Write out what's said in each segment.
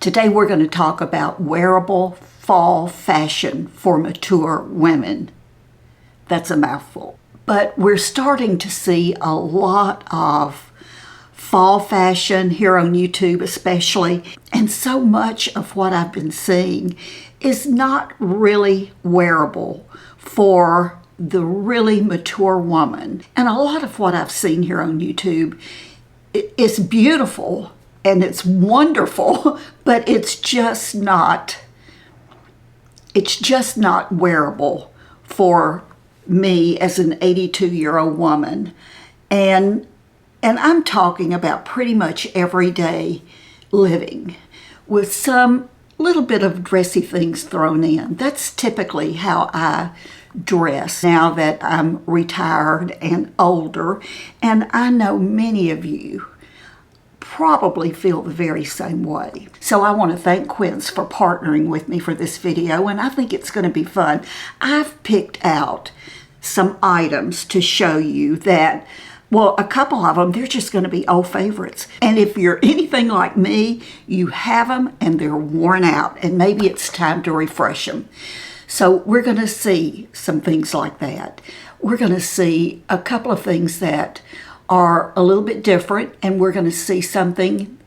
Today we're going to talk about wearable fall fashion for mature women. That's a mouthful. But we're starting to see a lot of fall fashion here on YouTube especially, and so much of what I've been seeing is not really wearable for the really mature woman. And a lot of what I've seen here on YouTube is beautiful and it's wonderful, but it's just not wearable for me as an 82-year-old woman. And I'm talking about pretty much everyday living with some little bit of dressy things thrown in. That's typically how I dress now that I'm retired and older. And I know many of you probably feel the very same way. So I want to thank Quince for partnering with me for this video, and I think it's going to be fun. I've picked out some items to show you that, well, a couple of them, they're just going to be old favorites. And if you're anything like me, you have them and they're worn out, and maybe it's time to refresh them. So we're going to see some things like that. We're going to see a couple of things that are a little bit different, and we're going to see something,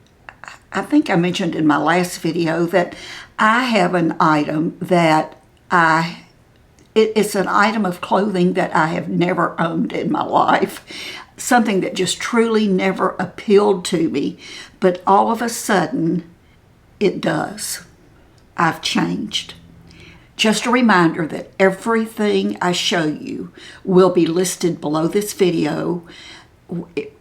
I think I mentioned in my last video that I have an item that it's an item of clothing that I have never owned in my life. Something that just truly never appealed to me, but all of a sudden it does. I've changed. Just a reminder that everything I show you will be listed below this video.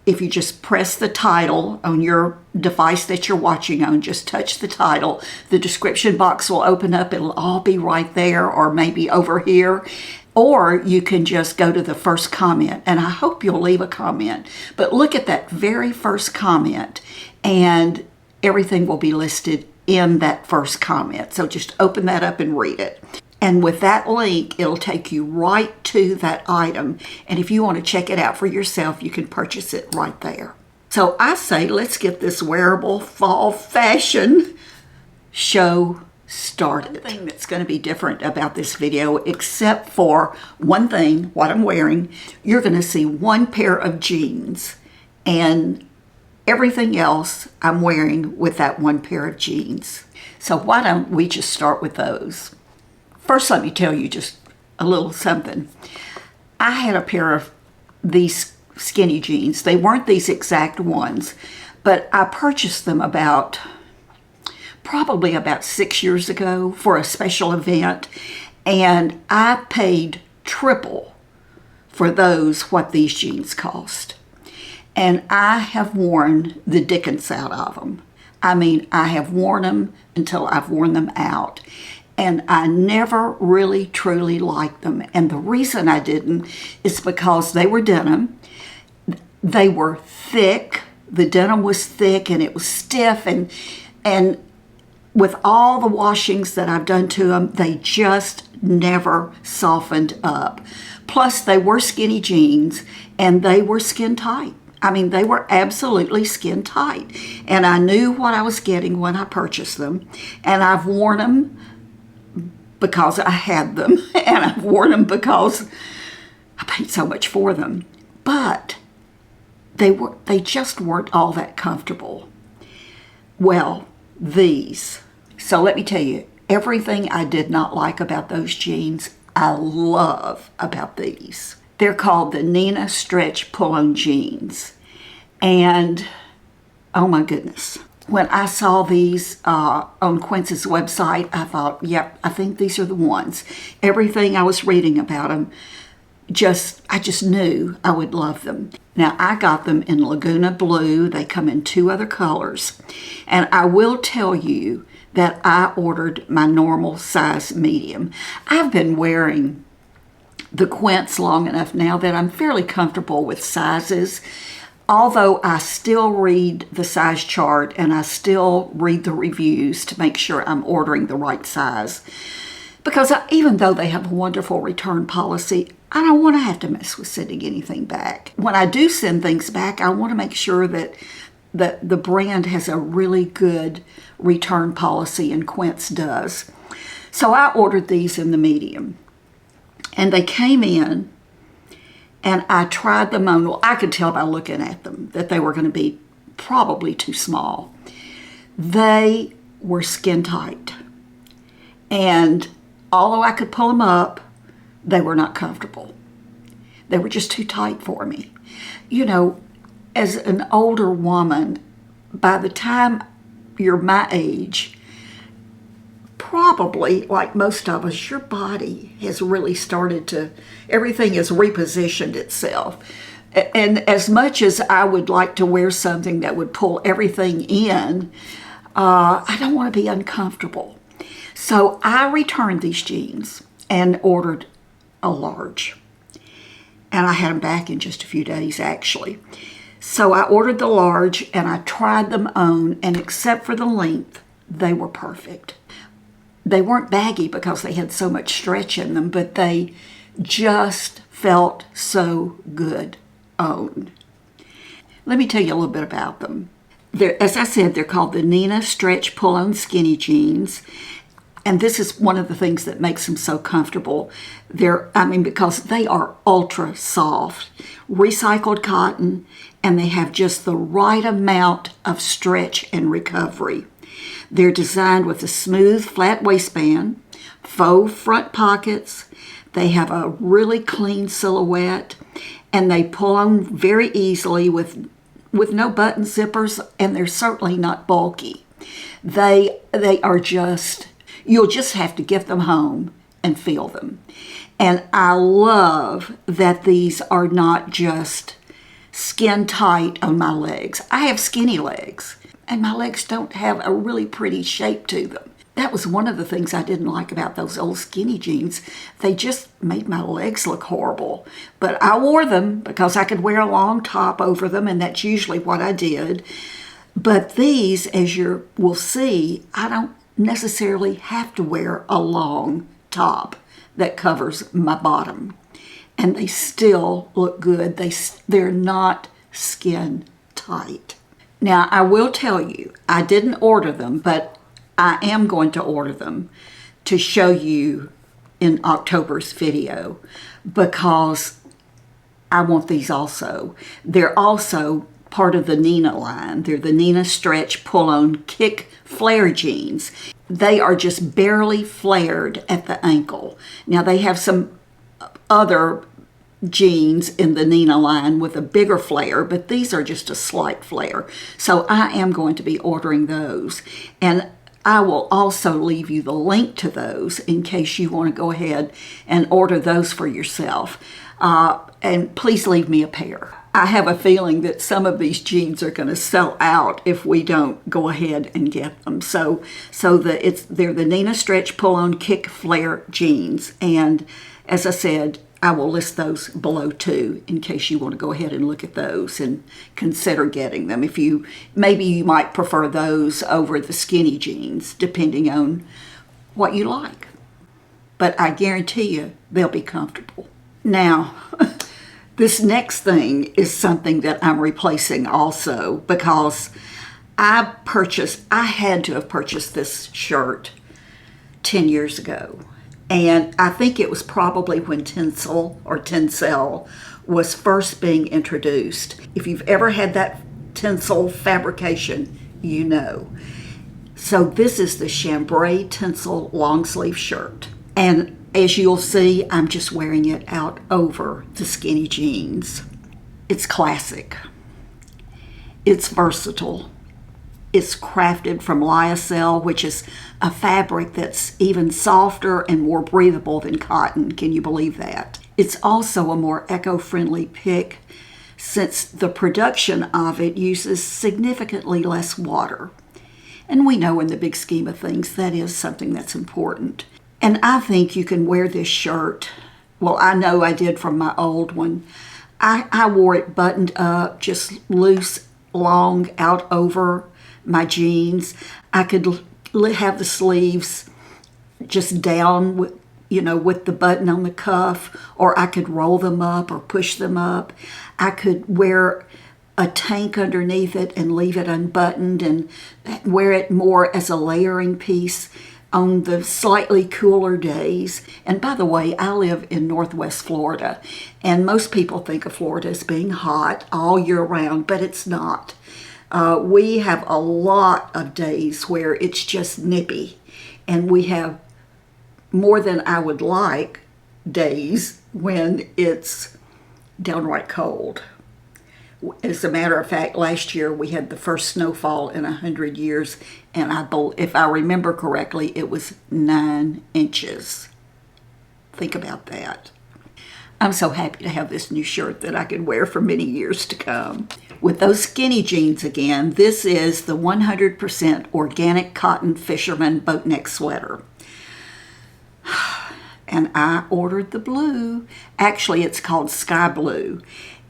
If you just press the title on your device that you're watching on, just touch the title, the description box will open up. It'll all be right there, or maybe over here. Or you can just go to the first comment, and I hope you'll leave a comment. But look at that very first comment, and everything will be listed in that first comment. So just open that up and read it. And with that link, it'll take you right to that item. And if you want to check it out for yourself, you can purchase it right there. So I say, let's get this wearable fall fashion show started. The thing that's going to be different about this video, except for one thing, what I'm wearing, you're going to see one pair of jeans and everything else I'm wearing with that one pair of jeans. So why don't we just start with those? First, let me tell you just a little something. I had a pair of these skinny jeans. They weren't these exact ones, but I purchased them probably about 6 years ago for a special event, and I paid triple for those what these jeans cost. And I have worn the dickens out of them. I mean, I have worn them until I've worn them out. And I never really truly liked them. And the reason I didn't is because they were denim. They were thick. The denim was thick and it was stiff. And with all the washings that I've done to them, they just never softened up. Plus, they were skinny jeans and they were skin tight. I mean, they were absolutely skin tight. And I knew what I was getting when I purchased them. And I've worn them because I had them, and I've worn them because I paid so much for them. But they just weren't all that comfortable. Well, these. So let me tell you, everything I did not like about those jeans, I love about these. They're called the Nina Stretch Pull-On Jeans. And, oh my goodness. When I saw these on Quince's website, I thought, yep, I think these are the ones. Everything I was reading about them, I just knew I would love them. Now, I got them in Laguna Blue. They come in 2 other colors. And I will tell you that I ordered my normal size medium. I've been wearing the Quince long enough now that I'm fairly comfortable with sizes. Although I still read the size chart and I still read the reviews to make sure I'm ordering the right size. Because even though they have a wonderful return policy, I don't want to have to mess with sending anything back. When I do send things back, I want to make sure that the brand has a really good return policy, and Quince does. So I ordered these in the medium, and they came in, and I tried them on. Well, I could tell by looking at them that they were going to be probably too small. They were skin tight, and although I could pull them up, they were not comfortable. They were just too tight for me. You know, as an older woman, by the time you're my age, probably like most of us, your body has really everything has repositioned itself. And as much as I would like to wear something that would pull everything in, I don't want to be uncomfortable. So I returned these jeans and ordered a large. And I had them back in just a few days, actually. So I ordered the large, and I tried them on, and except for the length, they were perfect. They weren't baggy because they had so much stretch in them, but they just felt so good on. Let me tell you a little bit about them. As I said, they're called the Nina Stretch Pull-On Skinny Jeans. And this is one of the things that makes them so comfortable. Because they are ultra soft, recycled cotton, and they have just the right amount of stretch and recovery. They're designed with a smooth, flat waistband, faux front pockets. They have a really clean silhouette, and they pull on very easily with no button zippers, and they're certainly not bulky. They are just... You'll just have to get them home and feel them. And I love that these are not just skin tight on my legs. I have skinny legs, and my legs don't have a really pretty shape to them. That was one of the things I didn't like about those old skinny jeans. They just made my legs look horrible. But I wore them because I could wear a long top over them, and that's usually what I did. But these, as you will see, I don't necessarily have to wear a long top that covers my bottom, and they still look good. They're not skin tight. Now, I will tell you, I didn't order them, but I am going to order them to show you in October's video, because I want these also. They're also part of the Nina line. They're the Nina Stretch Pull-On Kick Flare jeans. They are just barely flared at the ankle. Now, they have some other jeans in the Nina line with a bigger flare, but these are just a slight flare. So I am going to be ordering those. And I will also leave you the link to those in case you want to go ahead and order those for yourself. And please leave me a pair. I have a feeling that some of these jeans are going to sell out if we don't go ahead and get them. So they're the Nina Stretch Pull-On Kick Flare jeans. And as I said, I will list those below too in case you want to go ahead and look at those and consider getting them. Maybe you might prefer those over the skinny jeans, depending on what you like. But I guarantee you they'll be comfortable. Now, this next thing is something that I'm replacing also, because I had to have purchased this shirt 10 years ago. And I think it was probably when Tencel was first being introduced. If you've ever had that Tencel fabrication, you know. So this is the chambray Tencel long sleeve shirt. And as you'll see, I'm just wearing it out over the skinny jeans. It's classic. It's versatile. It's crafted from lyocell, which is a fabric that's even softer and more breathable than cotton. Can you believe that? It's also a more eco-friendly pick, since the production of it uses significantly less water. And we know in the big scheme of things, that is something that's important. And I think you can wear this shirt. Well, I know I did from my old one. I wore it buttoned up, just loose, long, out over my jeans. I could have the sleeves just down with the button on the cuff, or I could roll them up or push them up. I could wear a tank underneath it and leave it unbuttoned and wear it more as a layering piece on the slightly cooler days. And by the way, I live in Northwest Florida, and most people think of Florida as being hot all year round, but it's not. We have a lot of days where it's just nippy, and we have more than I would like days when it's downright cold. As a matter of fact, last year we had the first snowfall in 100 years, and if I remember correctly, it was 9 inches. Think about that. I'm so happy to have this new shirt that I could wear for many years to come. With those skinny jeans again, this is the 100% organic cotton fisherman boat neck sweater. And I ordered the blue. Actually, it's called sky blue.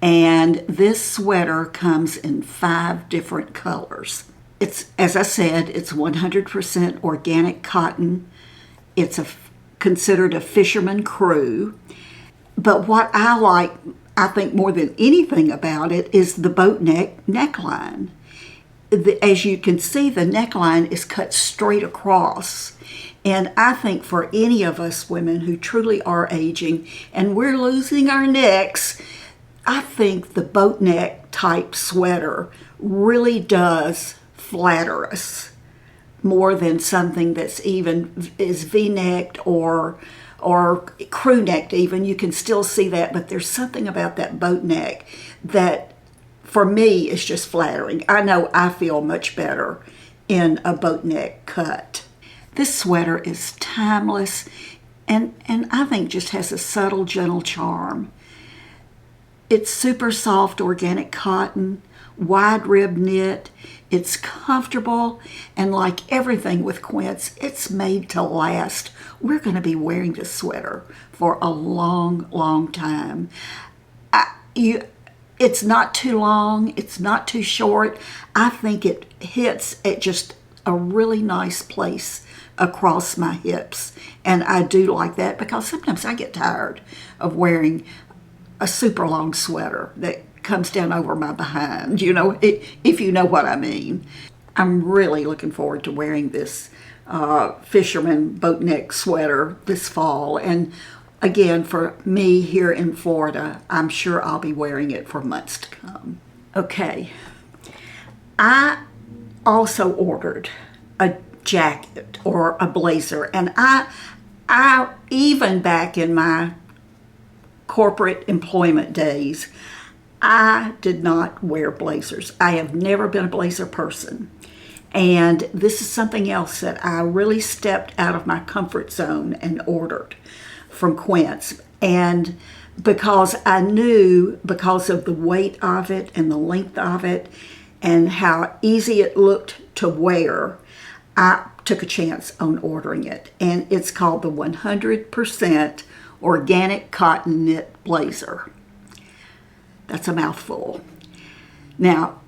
And this sweater comes in 5 different colors. It's, as I said, it's 100% organic cotton. It's considered a fisherman crew. But what I like, I think more than anything about it, is the boat neckline. As you can see, the neckline is cut straight across. And I think for any of us women who truly are aging and we're losing our necks, I think the boat neck type sweater really does flatter us more than something that's even is V-necked or crew necked even. You can still see that, but there's something about that boat neck that for me is just flattering. I know I feel much better in a boat neck cut. This sweater is timeless and I think just has a subtle, gentle charm. It's super soft organic cotton, wide rib knit. It's comfortable, and like everything with Quince, it's made to last. We're going to be wearing this sweater for a long, long time. It's not too long. It's not too short. I think it hits at just a really nice place across my hips, and I do like that because sometimes I get tired of wearing a super long sweater that comes down over my behind, if you know what I mean. I'm really looking forward to wearing this fisherman boat neck sweater this fall. And again, for me here in Florida, I'm sure I'll be wearing it for months to come. Okay, I also ordered a jacket or a blazer, and I even back in my corporate employment days, I did not wear blazers. I have never been a blazer person. And this is something else that I really stepped out of my comfort zone and ordered from Quince. And because I knew, because of the weight of it and the length of it and how easy it looked to wear, I took a chance on ordering it. And it's called the 100% organic cotton knit blazer. That's a mouthful. Now,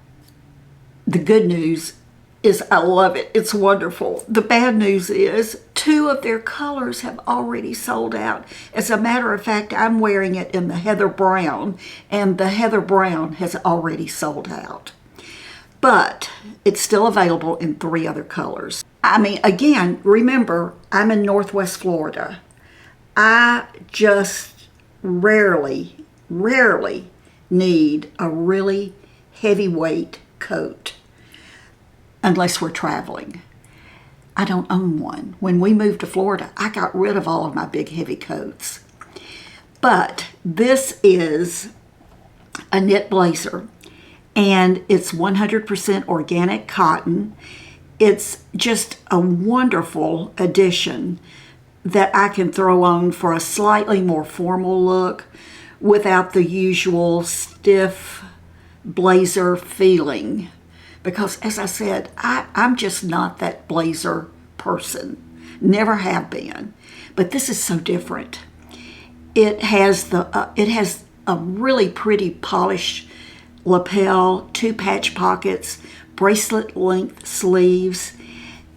the good news is I love it. It's wonderful. The bad news is 2 of their colors have already sold out. As a matter of fact, I'm wearing it in the heather brown, and the heather brown has already sold out. But it's still available in 3 other colors. I mean, again, remember, I'm in Northwest Florida. I just rarely need a really heavyweight coat unless we're traveling. I don't own one. When we moved to Florida, I got rid of all of my big heavy coats. But this is a knit blazer, and it's 100% organic cotton. It's just a wonderful addition that I can throw on for a slightly more formal look without the usual stiff blazer feeling. Because as I said, I'm just not that blazer person. Never have been. But this is so different. It has a really pretty polished lapel, 2 patch pockets, bracelet length sleeves,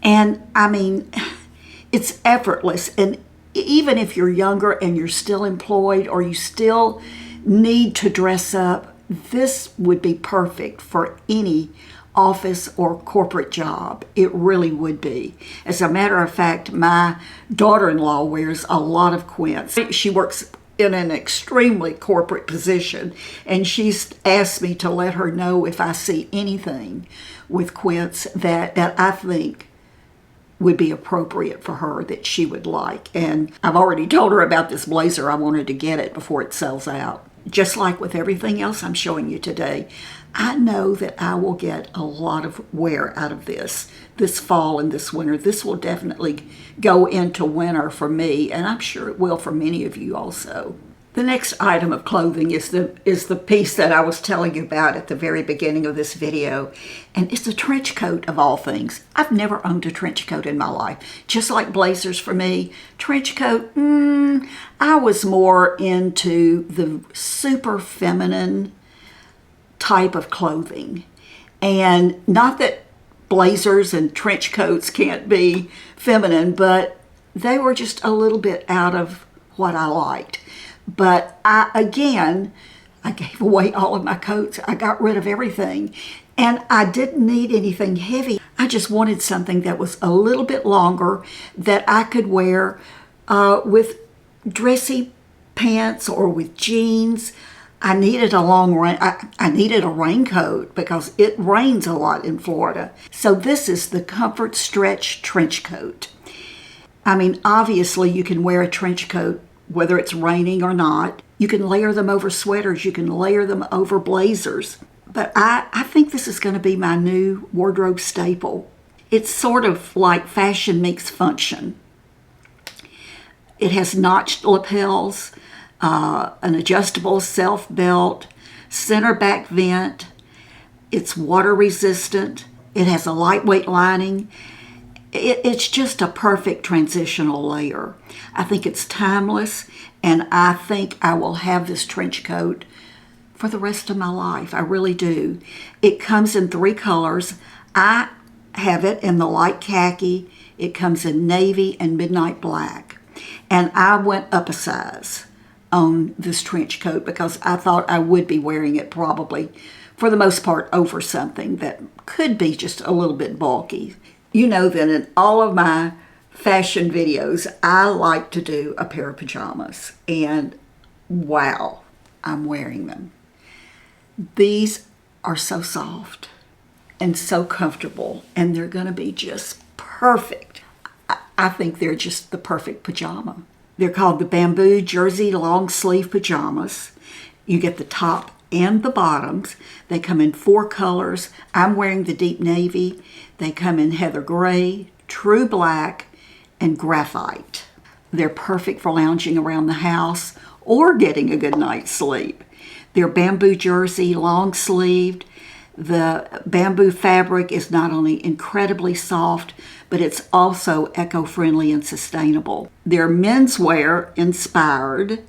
and I mean, it's effortless. And even if you're younger and you're still employed or you still need to dress up, this would be perfect for any office or corporate job. It really would be. As a matter of fact, my daughter-in-law wears a lot of Quince. She works in an extremely corporate position, and she's asked me to let her know if I see anything with Quince that I think would be appropriate for her, that she would like. And I've already told her about this blazer. I wanted to get it before it sells out. Just like with everything else I'm showing you today, I know that I will get a lot of wear out of this fall and this winter. This will definitely go into winter for me, and I'm sure it will for many of you also. The next item of clothing is the piece that I was telling you about at the very beginning of this video, and it's a trench coat of all things. I've never owned a trench coat in my life. Just like blazers for me, trench coat, I was more into the super feminine type of clothing. And not that blazers and trench coats can't be feminine, but they were just a little bit out of what I liked. But I gave away all of my coats. I got rid of everything. And I didn't need anything heavy. I just wanted something that was a little bit longer that I could wear with dressy pants or with jeans. I needed I needed a raincoat because it rains a lot in Florida. So this is the Comfort Stretch Trench Coat. I mean, obviously you can wear a trench coat whether it's raining or not. You can layer them over sweaters. You can layer them over blazers. But I think this is going to be my new wardrobe staple. It's sort of like fashion meets function. It has notched lapels, an adjustable self belt, center back vent. It's water resistant. It has a lightweight lining. It's just a perfect transitional layer. I think it's timeless, and I think I will have this trench coat for the rest of my life. I really do. It comes in 3 colors. I have it in the light khaki. It comes in navy and midnight black. And I went up a size on this trench coat because I thought I would be wearing it probably, for the most part, over something that could be just a little bit bulky. You know that in all of my fashion videos, I like to do a pair of pajamas. And wow, I'm wearing them. These are so soft and so comfortable, and they're going to be just perfect. I think they're just the perfect pajama. They're called the Bamboo Jersey Long Sleeve Pajamas. You get the top and the bottoms. They come in 4 colors. I'm wearing the deep navy. They come in heather gray, true black, and graphite. They're perfect for lounging around the house or getting a good night's sleep. They're bamboo jersey, long sleeved. The bamboo fabric is not only incredibly soft, but it's also eco-friendly and sustainable. They're menswear inspired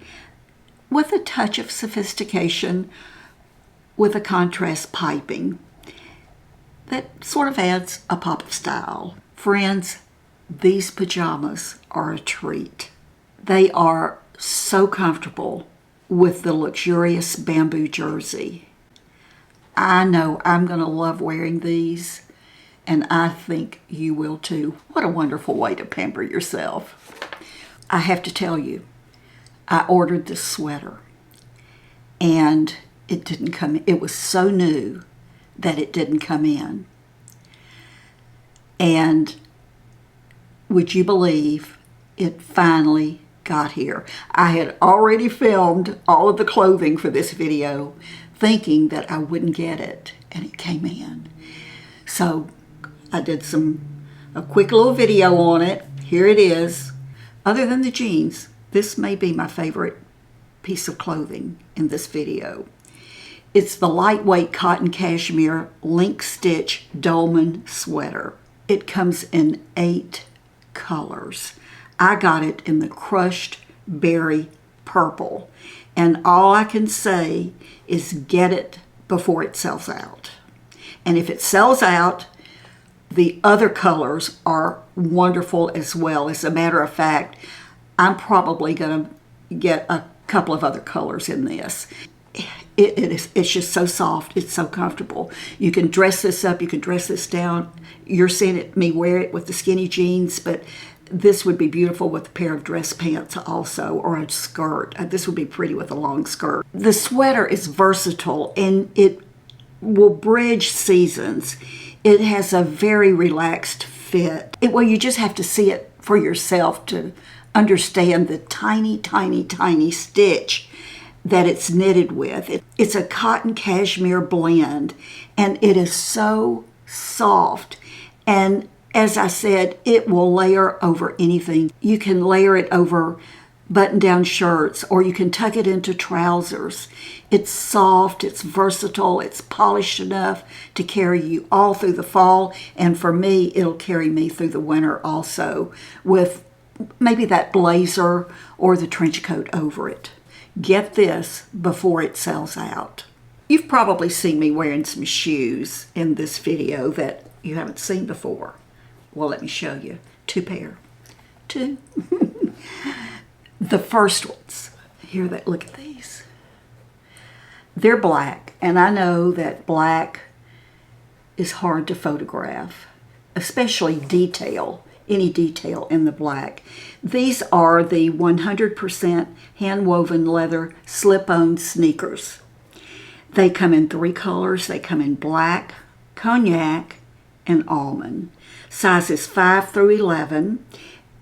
with a touch of sophistication with a contrast piping that sort of adds a pop of style. Friends, these pajamas are a treat. They are so comfortable with the luxurious bamboo jersey. I know I'm going to love wearing these, and I think you will too. What a wonderful way to pamper yourself. I have to tell you, I ordered this sweater, and it didn't come in. It was so new that it didn't come in. And would you believe it finally got here? I had already filmed all of the clothing for this video, thinking that I wouldn't get it, and it came in. So I did a quick little video on it. Here it is. Other than the jeans, this may be my favorite piece of clothing in this video. It's the lightweight cotton cashmere link stitch dolman sweater. It comes in 8 colors. I got it in the crushed berry purple. And all I can say is get it before it sells out. And if it sells out, the other colors are wonderful as well. As a matter of fact, I'm probably going to get a couple of other colors in this. it's just so soft. It's so comfortable. You can dress this up. You can dress this down. You're seeing me wear it with the skinny jeans, but this would be beautiful with a pair of dress pants also, or a skirt. This would be pretty with a long skirt. The sweater is versatile, and it will bridge seasons. It has a very relaxed fit. You just have to see it for yourself to understand the tiny, tiny, tiny stitch that it's knitted with. It's a cotton cashmere blend, and it is so soft. And as I said, it will layer over anything. You can layer it over button-down shirts, or you can tuck it into trousers. It's soft, it's versatile, it's polished enough to carry you all through the fall, and for me, it'll carry me through the winter also, with maybe that blazer or the trench coat over it. Get this before it sells out. You've probably seen me wearing some shoes in this video that you haven't seen before. Well, let me show you. 2 pair. 2. The first ones. Look at these. They're black, and I know that black is hard to photograph, especially any detail in the black. These are the 100% hand-woven leather slip-on sneakers. They come in 3 colors. They come in black, cognac, and almond. Sizes 5 through 11.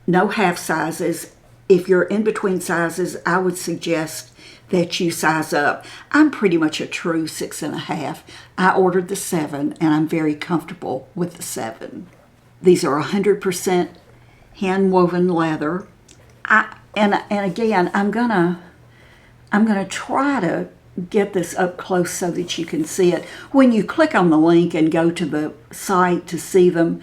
No half sizes. If you're in between sizes, I would suggest that you size up. I'm pretty much a true 6.5. I ordered the 7, and I'm very comfortable with the 7. These are 100% hand-woven leather. And again, I'm gonna try to get this up close so that you can see it. When you click on the link and go to the site to see them,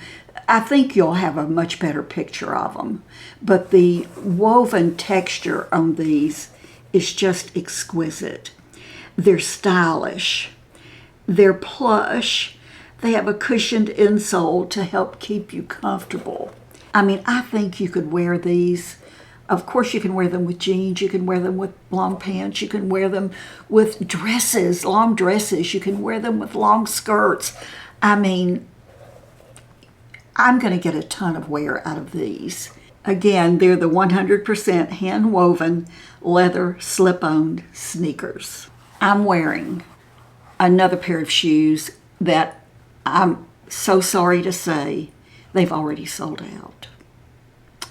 I think you'll have a much better picture of them. But the woven texture on these is just exquisite. They're stylish. They're plush. They have a cushioned insole to help keep you comfortable. I mean, I think you could wear these. Of course, you can wear them with jeans. You can wear them with long pants. You can wear them with dresses, long dresses. You can wear them with long skirts. I mean, I'm going to get a ton of wear out of these. Again, they're the 100% hand-woven leather slip-on sneakers. I'm wearing another pair of shoes that I'm so sorry to say they've already sold out.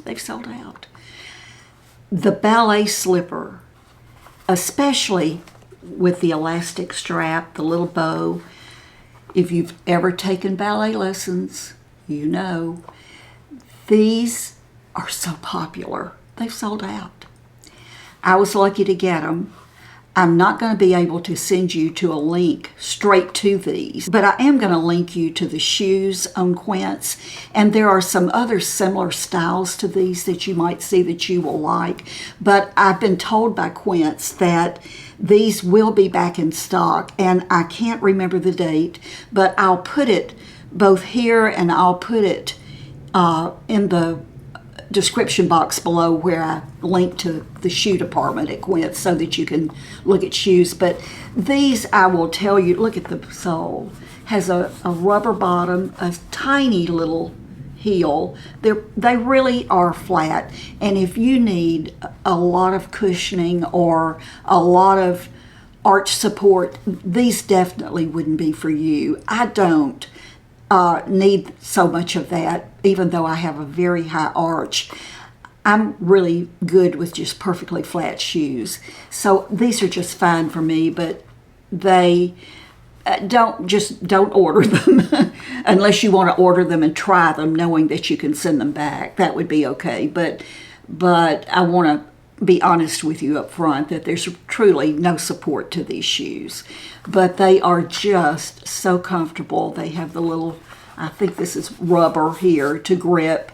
They've sold out. The ballet slipper, especially with the elastic strap, the little bow. If you've ever taken ballet lessons, you know, these are so popular. They've sold out. I was lucky to get them. I'm not going to be able to send you to a link straight to these, but I am going to link you to the shoes on Quince, and there are some other similar styles to these that you might see that you will like, but I've been told by Quince that these will be back in stock, and I can't remember the date, but I'll put it both here and I'll put it in the description box below where I link to the shoe department at Quince so that you can look at shoes. But these, I will tell you, look at the sole. Has a rubber bottom, a tiny little heel. They really are flat. And if you need a lot of cushioning or a lot of arch support, these definitely wouldn't be for you. I don't need so much of that, even though I have a very high arch. I'm really good with just perfectly flat shoes. So these are just fine for me, but they don't order them unless you want to order them and try them knowing that you can send them back. That would be okay. But I want to be honest with you up front that there's truly no support to these shoes. But they are just so comfortable. They have the little, I think this is rubber here to grip.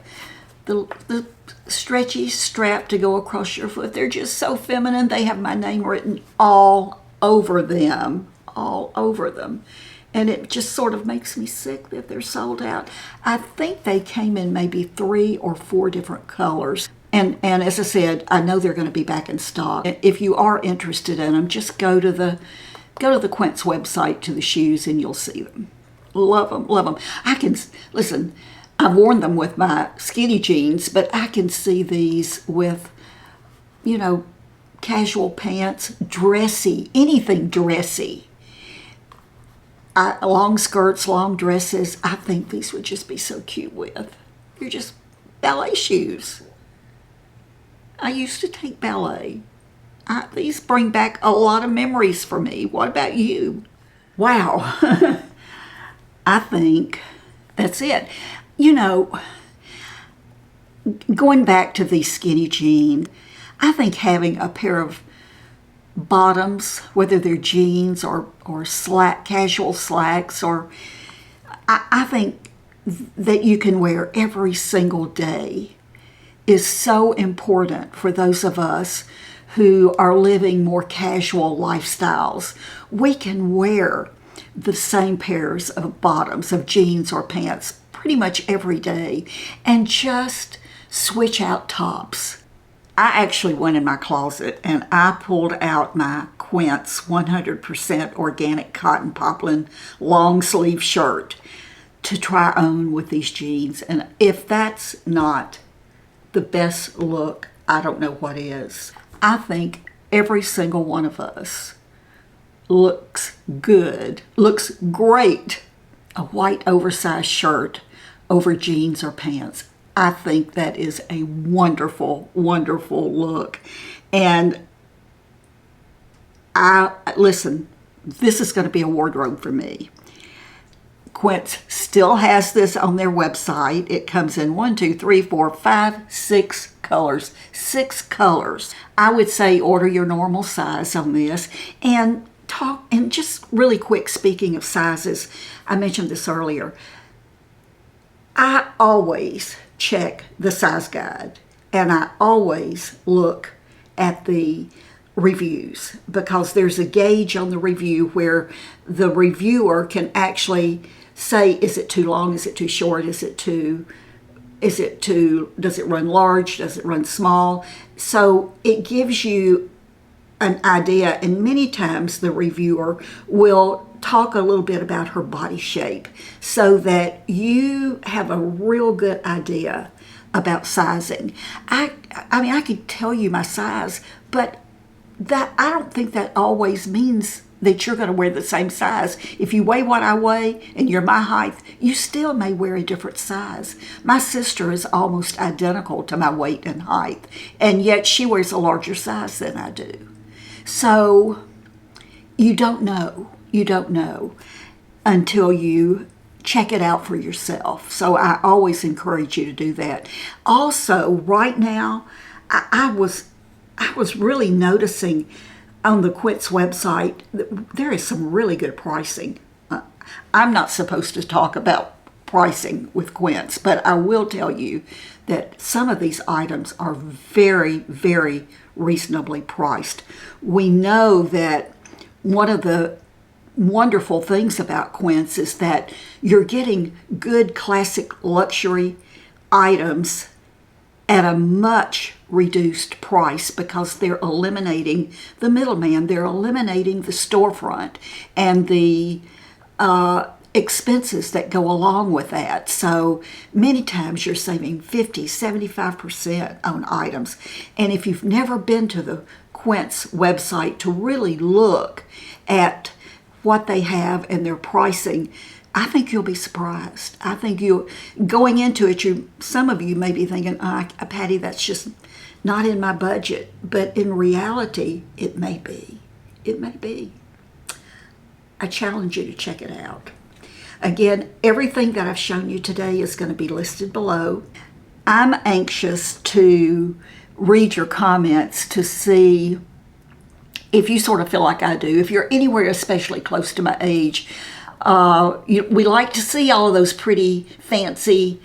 The stretchy strap to go across your foot. They're just so feminine. They have my name written all over them. All over them. And it just sort of makes me sick that they're sold out. I think they came in maybe 3 or 4 different colors. And as I said, I know they're going to be back in stock. If you are interested in them, just go to the Quince website to the shoes and you'll see them. Love them, love them. Listen, I've worn them with my skinny jeans, but I can see these with, casual pants, dressy, anything dressy. Long skirts, long dresses, I think these would just be so cute with. They're just ballet shoes. I used to take ballet. These bring back a lot of memories for me. What about you? Wow. I think that's it. Going back to these skinny jeans, I think having a pair of bottoms, whether they're jeans or casual slacks, or I think that you can wear every single day is so important for those of us who are living more casual lifestyles. We can wear the same pairs of bottoms, of jeans or pants, pretty much every day, and just switch out tops. I actually went in my closet and I pulled out my Quince 100% organic cotton poplin long sleeve shirt to try on with these jeans. And if that's not the best look, I don't know what is. I think every single one of us looks good, looks great. A white oversized shirt over jeans or pants. I think that is a wonderful, wonderful look. And listen, this is going to be a wardrobe for me. Quince still has this on their website. It comes in 6 colors. 6 colors. I would say order your normal size on this. And just really quick, speaking of sizes, I mentioned this earlier. I always check the size guide and I always look at the reviews, because there's a gauge on the review where the reviewer can actually say, is it too long, is it too short, does it run large, does it run small? So it gives you an idea, and many times the reviewer will talk a little bit about her body shape so that you have a real good idea about sizing. I mean, I could tell you my size, but I don't think that always means that you're going to wear the same size. If you weigh what I weigh and you're my height, you still may wear a different size. My sister is almost identical to my weight and height, and yet she wears a larger size than I do. So you don't know until you check it out for yourself. So I always encourage you to do that. Also, right now, I was really noticing on the Quince website that there is some really good pricing. I'm not supposed to talk about pricing with Quince, but I will tell you that some of these items are very, very reasonably priced. We know that one of the wonderful things about Quince is that you're getting good classic luxury items at a much reduced price, because they're eliminating the middleman, they're eliminating the storefront and the expenses that go along with that. So many times you're saving 50, 75% on items. And if you've never been to the Quince website to really look at what they have and their pricing, I think you'll be surprised. I think going into it, some of you may be thinking, Patty, that's just not in my budget. But in reality, it may be. It may be. I challenge you to check it out. Again, everything that I've shown you today is going to be listed below. I'm anxious to read your comments to see if you sort of feel like I do. If you're anywhere especially close to my age, we like to see all of those pretty, fancy,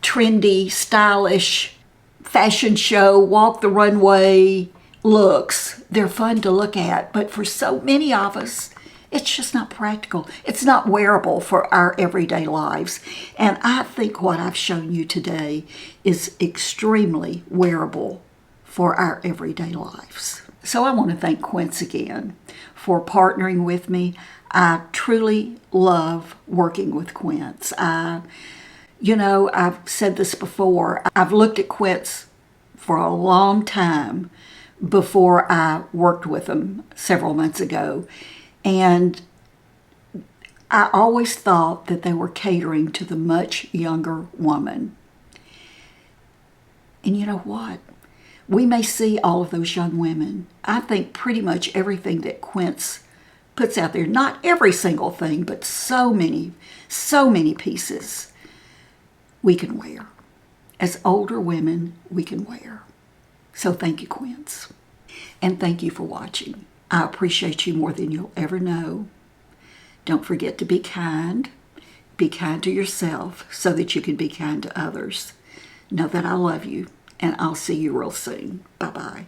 trendy, stylish, fashion show, walk the runway looks. They're fun to look at, but for so many of us, It's just not practical. It's not wearable for our everyday lives. And I think what I've shown you today is extremely wearable for our everyday lives. So I want to thank Quince again for partnering with me. I truly love working with Quince. I've said this before. I've looked at Quince for a long time before I worked with them several months ago. And I always thought that they were catering to the much younger woman. And you know what? We may see all of those young women. I think pretty much everything that Quince puts out there, not every single thing, but so many pieces we can wear. As older women, we can wear. So thank you, Quince. And thank you for watching. I appreciate you more than you'll ever know. Don't forget to be kind. Be kind to yourself so that you can be kind to others. Know that I love you, and I'll see you real soon. Bye-bye.